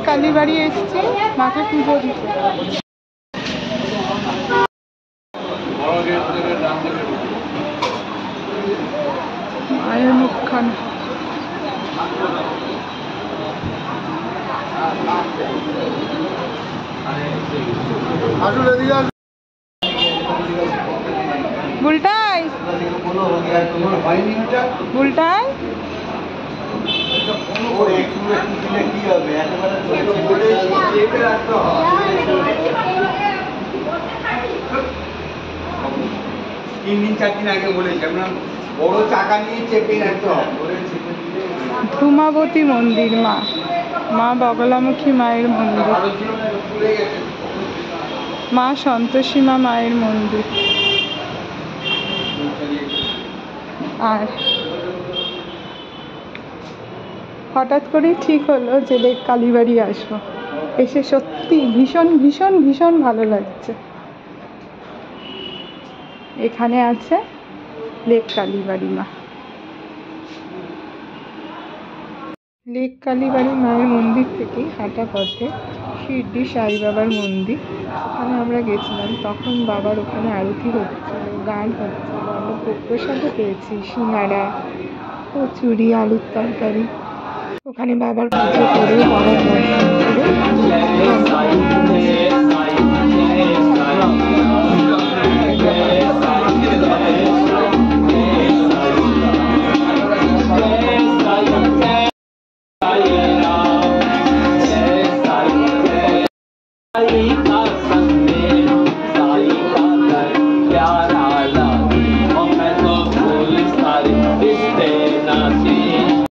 কালীবাড়ি এসেছি মাকে পুজো দিতে। মায়ের মুখখান বুলটাই বুলটাই ধূমাবতী মন্দির, মা মা বগলামুখী মায়ের মন্দির, মা সন্তোষীমা মায়ের মন্দির। আর হঠাৎ করেই ঠিক হলো যে লেক কালীবাড়ি আসবো। এসে সত্যি ভীষণ ভীষণ ভীষণ ভালো লাগছে। এখানে আছে লেক কালীবাড়ি মা। লেক কালীবাড়ি মায়ের মন্দির থেকে হাঁটা পথে শিরডি সাই বাবার মন্দির, ওখানে আমরা গেছিলাম। তখন বাবার ওখানে আরতি হচ্ছিল, গান হচ্ছিল, আমরা ভোগ প্রসাদও পেয়েছি, সিঙ্গাড়া, কচুরি, আলুর তরকারি। ওখানে বাবার পুজো করে বাবার দর্শন করে I